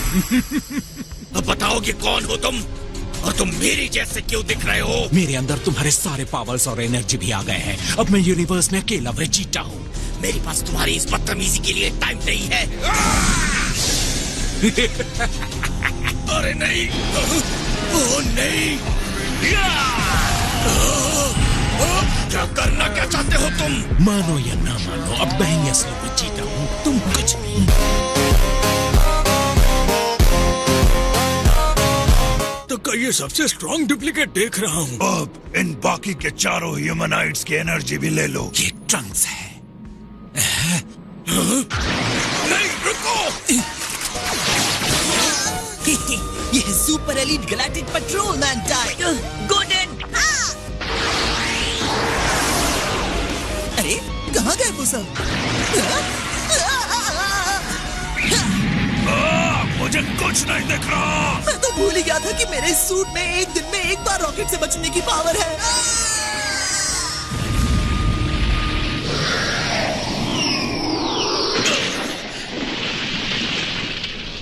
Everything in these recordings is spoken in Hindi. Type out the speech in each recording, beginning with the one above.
अब बताओगे कौन हो तुम और तुम मेरी जैसे क्यों दिख रहे हो? मेरे अंदर तुम्हारे सारे पावर्स और एनर्जी भी आ गए हैं। अब मैं यूनिवर्स में अकेला वेजिटा हूँ। मेरे पास तुम्हारी इस बदतमीजी के लिए टाइम नहीं है। अरे नहीं, ओ नहीं, क्या करना क्या चाहते हो तुम? मानो या ना मानो, अब मैं ही असली वेजिटा हूँ, तुम कुछ नहीं। तो का ये सबसे स्ट्रॉन्ग डुप्लीकेट देख रहा हूँ। अब इन बाकी के चारों ह्यूमनाइट्स की एनर्जी भी ले लो। ये ट्रंक्स है। नहीं, रुको। ये है super elite galactic patrolman type. Golden. अरे कहाँ गए वो सब? मुझे कुछ नहीं दिख रहा। मैं तो भूल ही गया था कि मेरे सूट में एक दिन में एक बार रॉकेट से बचने की पावर है।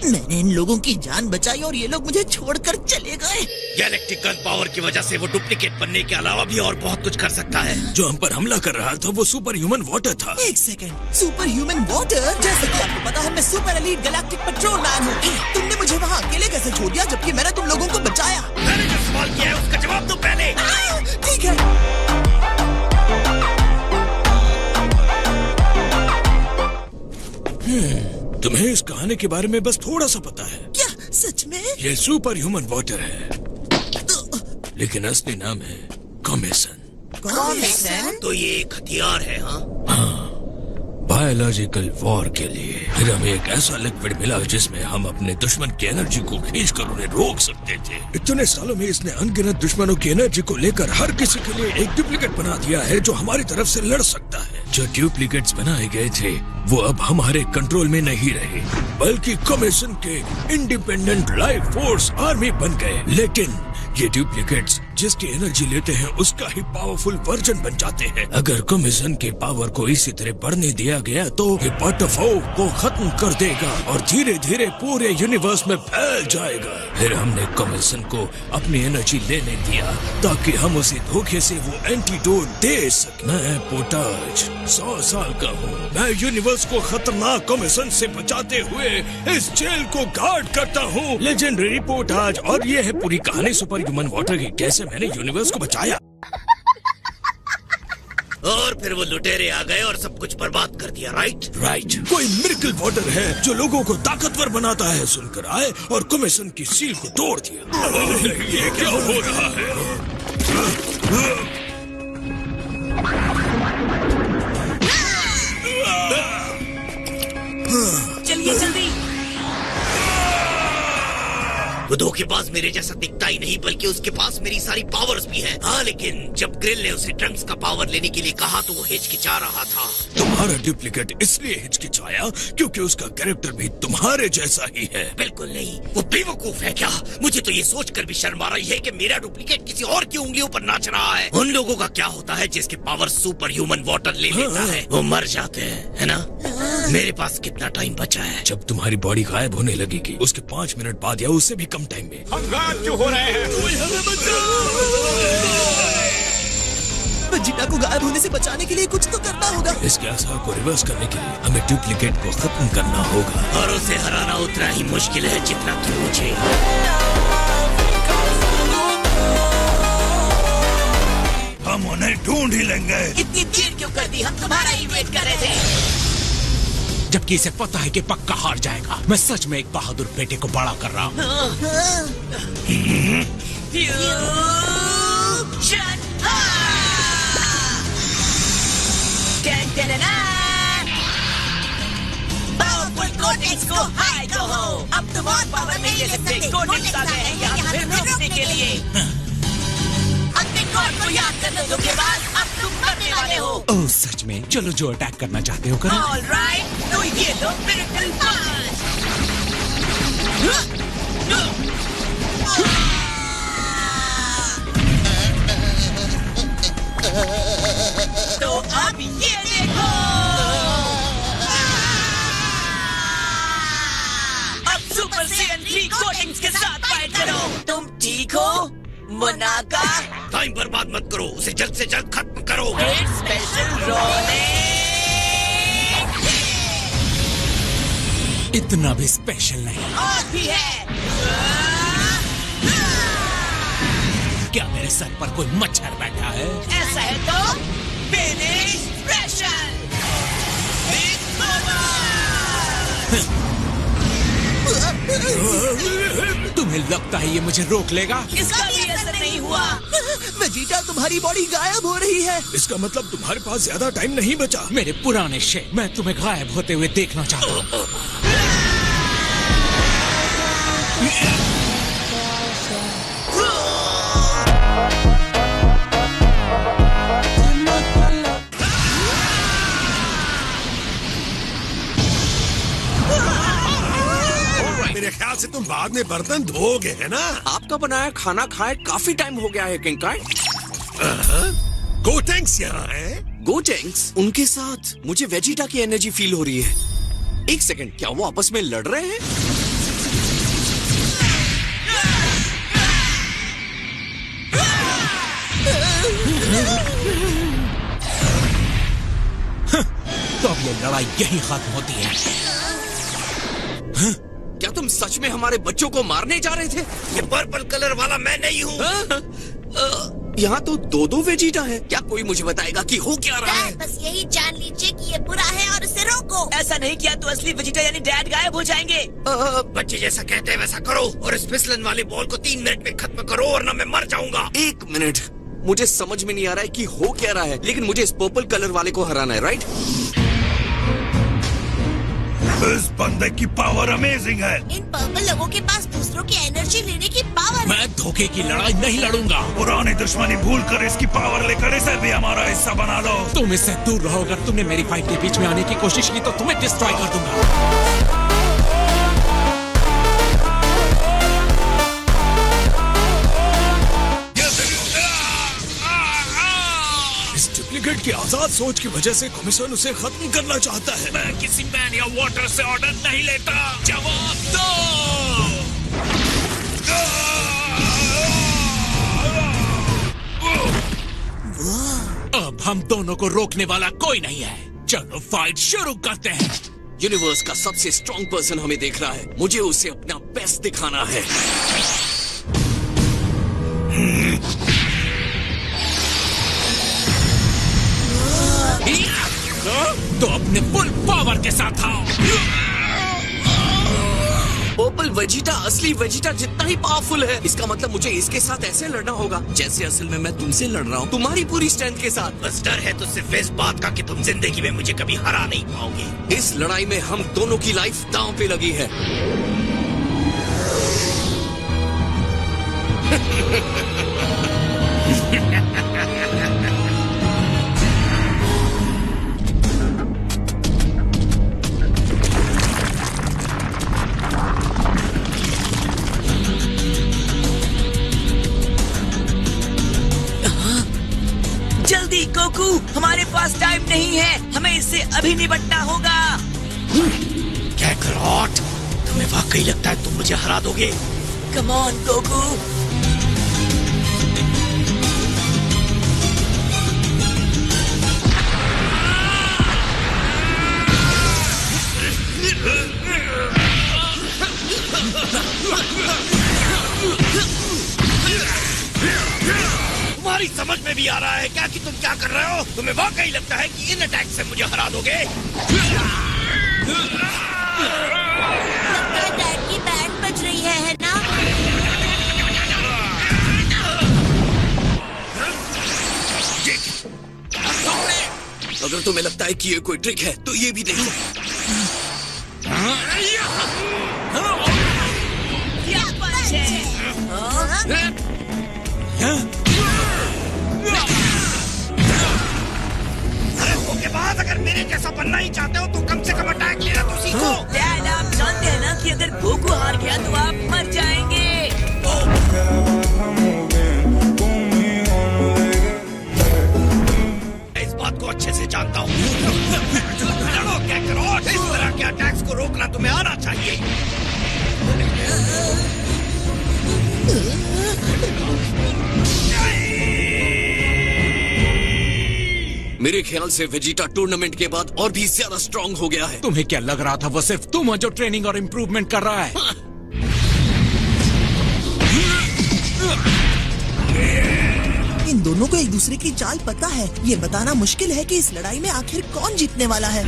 मैंने इन लोगों की जान बचाई और ये लोग मुझे छोड़कर चले गए। गैलेक्टिक गन पावर की वजह से वो डुप्लीकेट बनने के अलावा भी और बहुत कुछ कर सकता है। जो हम पर हमला कर रहा था वो सुपर ह्यूमन वाटर था। एक सेकंड, सुपर ह्यूमन वाटर? जैसे कि आपको पता है मैं सुपर एलीट गैलेक्टिक पेट्रोलमैन हूँ। तुमने मुझे वहाँ अकेले कैसे छोड़ दिया जबकि मैंने तुम लोगों को बचाया? मैंने जो सवाल किया है उसका जवाब दो पहले। ठीक है। तुम्हें इस कहानी के बारे में बस थोड़ा सा पता है। क्या सच में? ये सुपर ह्यूमन वाटर है, लेकिन असली नाम है कॉमेसन। कॉमेसन? तो ये एक हथियार है? हाँ, बायोलॉजिकल वॉर के लिए। फिर हमें एक ऐसा लिक्विड मिला जिसमें हम अपने दुश्मन की एनर्जी को खींचकर उन्हें रोक सकते थे। इतने सालों में इसने अनगिनत दुश्मनों की एनर्जी को लेकर हर किसी के लिए एक डुप्लीकेट बना दिया है जो हमारी तरफ से लड़ सकता है। जो डुप्लीकेट्स बनाए गए थे वो अब हमारे कंट्रोल में नहीं रहे, बल्कि कमीशन के इंडिपेंडेंट लाइफ फोर्स आर्मी बन गए। लेकिन ये डुप्लीकेट्स जिसकी एनर्जी लेते हैं उसका ही पावरफुल वर्जन बन जाते हैं। अगर कमीशन के पावर को इसी तरह बढ़ने दिया गया तो ये बटरफ्लाई को खत्म कर देगा और धीरे धीरे पूरे यूनिवर्स में फैल जाएगा। फिर हमने कमीशन को अपनी एनर्जी लेने दिया ताकि हम उसे धोखे से वो एंटीडोट दे सके। मैं पोटाज 100 साल का हूँ। मैं यूनिवर्स को खतरनाक कमीशन से बचाते हुए इस जेल को गार्ड करता हूँ। लेजेंडरी पोटाज। और ये है पूरी कहानी सुपर ह्यूमन वाटर की, कैसे मैंने यूनिवर्स को बचाया। और फिर वो लुटेरे आ गए और सब कुछ बर्बाद कर दिया। राइट। कोई मिरेकल वाटर है जो लोगों को ताकतवर बनाता है, सुनकर आए और कमीशन की सील को तोड़ दिया। ये क्या हो रहा है? चलिए जल्दी। वो धोखेबाज मेरे जैसा दिखता ही नहीं बल्कि उसके पास मेरी सारी पावर्स भी हैं। हाँ, लेकिन जब ग्रिल ने उसे ट्रंक्स का पावर लेने के लिए कहा तो वो हिचकिचा रहा था। तुम्हारा डुप्लीकेट इसलिए हिचकिचाया क्योंकि उसका कैरेक्टर भी तुम्हारे जैसा ही है। बिल्कुल नहीं, वो बेवकूफ है क्या? मुझे तो ये सोचकर भी शर्म आ रही है कि मेरा डुप्लीकेट किसी और की उंगलियों पर नाच रहा है। उन लोगों का क्या होता है जिसके पावर सुपर ह्यूमन वाटर ले लेता है? वो मर जाते हैं, है ना? मेरे पास कितना टाइम बचा है? जब तुम्हारी बॉडी गायब होने लगेगी उसके 5 मिनट बाद या उससे भी कम टाइम में। हम गायब क्यों हो रहे हैं? वेजिटा को गायब होने से बचाने के लिए कुछ तो करना होगा। इसके असर को रिवर्स करने के लिए हमें डुप्लीकेट को खत्म करना होगा। और उसे हराना उतना ही मुश्किल है जितना कि मुझे। हम उन्हें ढूंढ ही लेंगे। इतनी देर क्यों कर दी? हम तुम्हारा ही वेट कर रहे थे। जबकि इसे पता है कि पक्का हार जाएगा। मैं सच में एक बहादुर बेटे को बड़ा कर रहा हूँ। अब तुम और पावर नहीं ले सकते। कोडेक्स आ गए हैं यहाँ पे रोकने के लिए। अपने गॉड को याद कर लो धोखेबाज, अब तुम मरने वाले हो। ओह सच में? चलो जो अटैक करना चाहते हो करो। All right, तो ये लो मिरेकल पंच। तो अब ये देखो। अब सुपर सेयन मोनाका टाइम बर्बाद मत करो, उसे जल्द से जल्द खत्म करो। स्पेशल रोने इतना भी स्पेशल नहीं। और भी है। क्या मेरे सर पर कोई मच्छर बैठा है? ऐसा है तो फिनिश स्पेशल। तुम्हें लगता है ये मुझे रोक लेगा? इसका भी असर नहीं हुआ। वेजिटा, तुम्हारी बॉडी गायब हो रही है। इसका मतलब तुम्हारे पास ज्यादा टाइम नहीं बचा। मेरे पुराने शेर, मैं तुम्हें गायब होते हुए देखना चाहता हूँ। मेरे ख्याल से तुम बाद में बर्तन धोगे, है ना? आपका बनाया खाना खाए काफी टाइम हो गया है किंकाई। गोटेंग्स यहाँ है। गोटेंग्स, उनके साथ मुझे वेजिटा की एनर्जी फील हो रही है। एक सेकंड, क्या वो आपस में लड़ रहे हैं? तो अब ये लड़ाई यही खत्म होती है। क्या तुम सच में हमारे बच्चों को मारने जा रहे थे? ये पर्पल कलर वाला मैं नहीं हूँ। यहाँ तो दो वेजिटा है। क्या कोई मुझे बताएगा कि हो क्या रहा है? बस यही जान लीजिए कि ये बुरा है और उसे रोको। ऐसा नहीं किया तो असली वेजिटा यानी डैड गायब हो जाएंगे। बच्चे जैसा कहते हैं वैसा करो और इस फिसलन वाले बॉल को 3 मिनट में खत्म करो वरना मैं मर जाऊंगा। 1 मिनट, मुझे समझ में नहीं आ रहा है कि हो क्या रहा है, लेकिन मुझे इस पर्पल कलर वाले को हराना है, राइट? इस बंदे की पावर अमेजिंग है। इन पर्पल लोगों के पास दूसरों की एनर्जी लेने की पावर है। मैं धोखे की लड़ाई नहीं लड़ूंगा। पुरानी दुश्मनी भूल कर इसकी पावर लेकर इसे भी हमारा हिस्सा बना दो। तुम इससे दूर रहो। अगर तुमने मेरी फाइट के बीच में आने की कोशिश की तो तुम्हें डिस्ट्रॉय कर दूंगा। इस डुप्लीकेट की आजाद सोच की वजह से कमीशन उसे खत्म करना चाहता है। मैं किसी मैन या वाटर से ऑर्डर नहीं लेता। जवाब दो। अब हम दोनों को रोकने वाला कोई नहीं है। चलो फाइट शुरू करते हैं। यूनिवर्स का सबसे स्ट्रॉन्ग पर्सन हमें देख रहा है। मुझे उसे अपना बेस्ट दिखाना है। तो अपने फुल पावर के साथ आओ। पर्पल वेजिटा असली वेजिटा जितना ही पावरफुल है। इसका मतलब मुझे इसके साथ ऐसे लड़ना होगा जैसे असल में मैं तुमसे लड़ रहा हूँ, तुम्हारी पूरी स्ट्रेंथ के साथ। बस डर है तो सिर्फ इस बात का कि तुम जिंदगी में मुझे कभी हरा नहीं पाओगे। इस लड़ाई में हम दोनों की लाइफ दांव पे लगी है। जल्दी गोकू, हमारे पास टाइम नहीं है। हमें इससे अभी निपटना होगा। कैकरॉट, तुम्हें वाकई लगता है तुम मुझे हरा दोगे? Come on Goku. तुम्हारी समझ में भी आ रहा है क्या कि तुम क्या कर रहे हो? तुम्हें वाकई लगता है कि इन अटैक से मुझे हरा दोगे? लगता है डैड की बैंड बज रही है ना? अगर तुम्हें लगता है कि ये कोई ट्रिक है तो ये भी देखो। क्या पंच है? अरे धोखेबाज, अगर मेरे जैसा बनना ही चाहते हो तो कम से कम अटैक लेना तो सीखो। डैड, आप जानते हैं ना कि अगर गोकू हार गया तो आप मर जाएंगे। इस बात को अच्छे से जानता हूँ। लड़ो कैकरॉट, इस तरह के अटैक्स को रोकना तुम्हें आना चाहिए। मेरे ख्याल से वेजिटा टूर्नामेंट के बाद और भी ज्यादा स्ट्रांग हो गया है। तुम्हें क्या लग रहा था वो सिर्फ तुम हो जो ट्रेनिंग और इम्प्रूवमेंट कर रहा है? इन दोनों को एक दूसरे की चाल पता है। ये बताना मुश्किल है कि इस लड़ाई में आखिर कौन जीतने वाला है।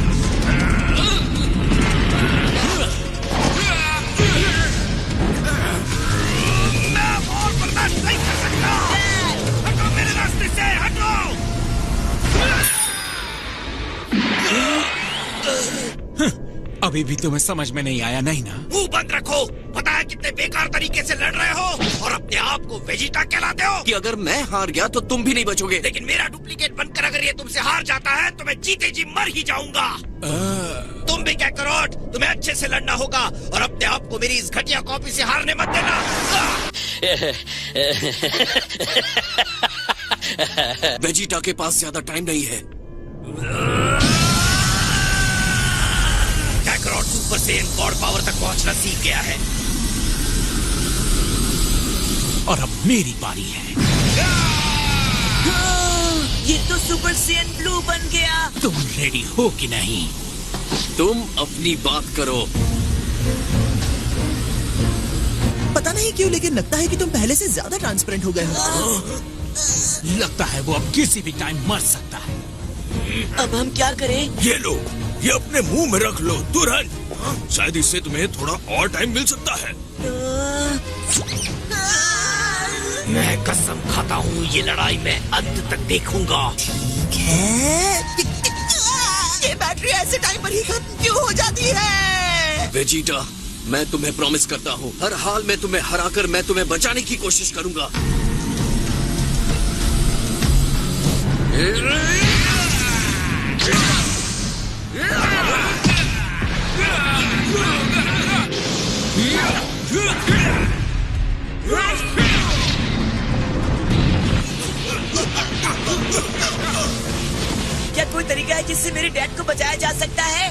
मैं और बर्दाश्त नहीं कर सकता। हटो मेरे रास्ते से, हटो। अभी भी तुम्हें समझ में नहीं आया नहीं ना? मुंह बंद रखो। पता है कितने बेकार तरीके से लड़ रहे हो और अपने आप को वेजिटा कहलाते हो। कि अगर मैं हार गया तो तुम भी नहीं बचोगे। लेकिन मेरा डुप्लीकेट बनकर अगर ये तुमसे हार जाता है तो मैं जीते जी मर ही जाऊंगा। तुम भी क्या करो, तुम्हें अच्छे से लड़ना होगा और अपने आप को मेरी इस घटिया कॉपी से हारने मत देना। वेजिटा के पास ज्यादा टाइम नहीं है। काकरोट सुपर सेन गॉड पावर तक पहुंचना सीख गया है और अब मेरी बारी है। ये तो सुपर सेन ब्लू बन गया। तुम रेडी हो कि नहीं? तुम अपनी बात करो। पता नहीं क्यों लेकिन लगता है कि तुम पहले से ज्यादा ट्रांसपेरेंट हो गए हो। लगता है वो अब किसी भी टाइम मर सकता है। अब हम क्या करें? ये लो, ये अपने मुंह में रख लो तुरंत। शायद इससे तुम्हें थोड़ा और टाइम मिल सकता है। मैं कसम खाता हूँ ये लड़ाई मैं अंत तक देखूंगा। ये बैटरी ऐसे टाइम पर ही खत्म क्यों हो जाती है? वेजिटा, मैं तुम्हें प्रॉमिस करता हूँ हर हाल में तुम्हें हराकर मैं तुम्हें बचाने की कोशिश करूंगा। क्या कोई तरीका है जिससे मेरे डैड को बचाया जा सकता है?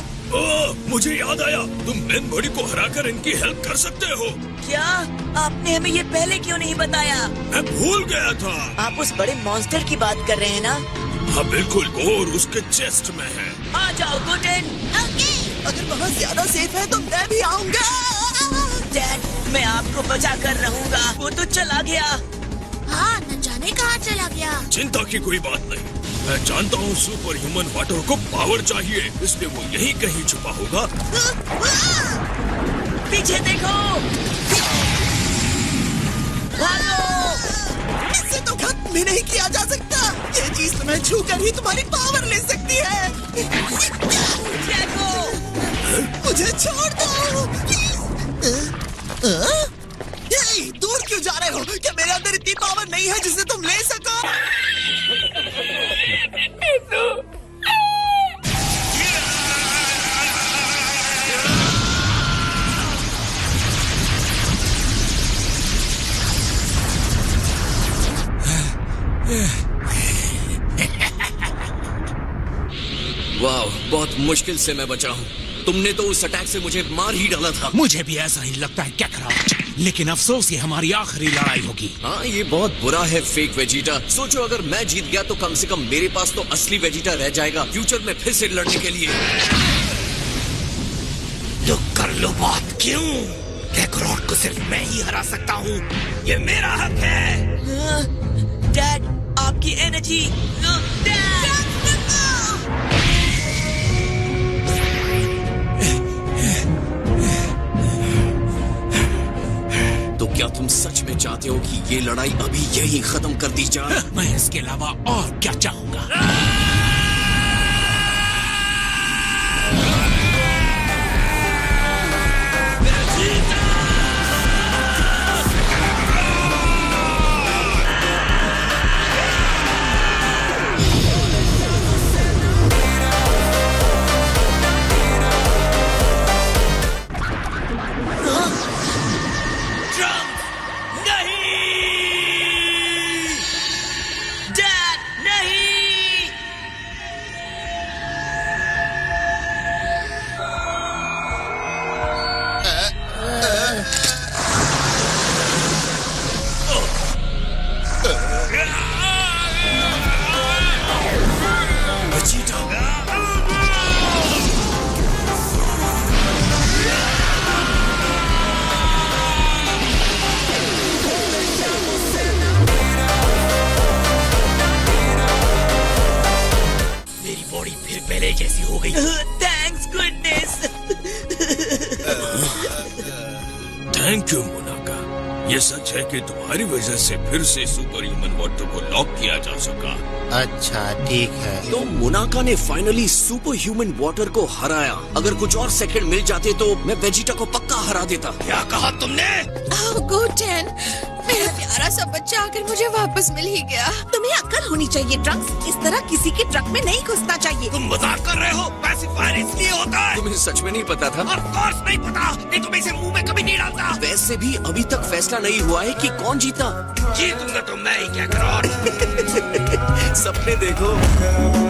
मुझे याद आया, तुम बेन बॉडी को हराकर इनकी हेल्प कर सकते हो। क्या आपने हमें ये पहले क्यों नहीं बताया? मैं भूल गया था। आप उस बड़े मॉन्स्टर की बात कर रहे हैं ना? हाँ बिल्कुल, और उसके चेस्ट में है। आ जाओ गुटेन। अगर बहुत ज्यादा सेफ है तो मैं भी आऊंगा। डैड, मैं आपको बचा कर रहूंगा। वो तो चला गया। हाँ, न जाने कहाँ चला गया। चिंता की कोई बात नहीं। मैं जानता हूँ सुपर ह्यूमन वाटर को पावर चाहिए, इसलिए वो यहीं कहीं छुपा होगा। पीछे देखो। भागो। इससे तो खत्म भी नहीं किया जा सकता। ये चीज तुम्हें छू कर ही तुम्हारी पावर ले सकती है। देखो। मुझे छोड़ दो। दूर क्यों जा रहे हो? क्या मेरे अंदर इतनी पावर नहीं है जिसे तुम ले सको? वाह, बहुत मुश्किल से मैं बचा हूँ। तुमने तो उस अटैक से मुझे मार ही डाला था। मुझे भी ऐसा ही लगता है कैकरॉट, लेकिन अफसोस ये हमारी आखिरी लड़ाई होगी। हाँ, ये बहुत बुरा है फेक वेजिटा। सोचो अगर मैं जीत गया तो कम से कम मेरे पास तो असली वेजिटा रह जाएगा फ्यूचर में फिर से लड़ने के लिए। तो कर लो बात। क्यों? कैकरॉट को सिर्फ मैं ही हरा सकता हूँ, ये मेरा हक है। डैड, आपकी एनर्जी। तो क्या तुम सच में चाहते हो कि ये लड़ाई अभी यही खत्म कर दी जाए? मैं इसके अलावा और क्या चाहूंगा? Thank you Monaka. ये सच है कि तुम्हारी वजह से फिर से सुपर ह्यूमन वाटर को लॉक किया जा सका। अच्छा ठीक है। तो मोनाका ने फाइनली सुपर ह्यूमन वाटर को हराया। अगर कुछ और सेकंड मिल जाते तो मैं वेजिटा को पक्का हरा देता। क्या कहा तुमने? गोटेन, मेरा प्यारा सा बच्चा आकर मुझे वापस मिल ही गया। तुम्हें अक्ल होनी चाहिए ट्रंक्स, इस तरह किसी के ट्रक में नहीं घुसना चाहिए। तुम मजाक कर रहे हो? पैसिफायर इसलिए होता है। तुम्हें सच में नहीं पता था? ऑफ कोर्स नहीं पता, नहीं तो मैं इसे मुंह में कभी नहीं डालता। वैसे भी अभी तक फैसला नहीं हुआ है कि कौन जीता। जीतूंगा तो मैं ही, क्या करो। सपने देखो।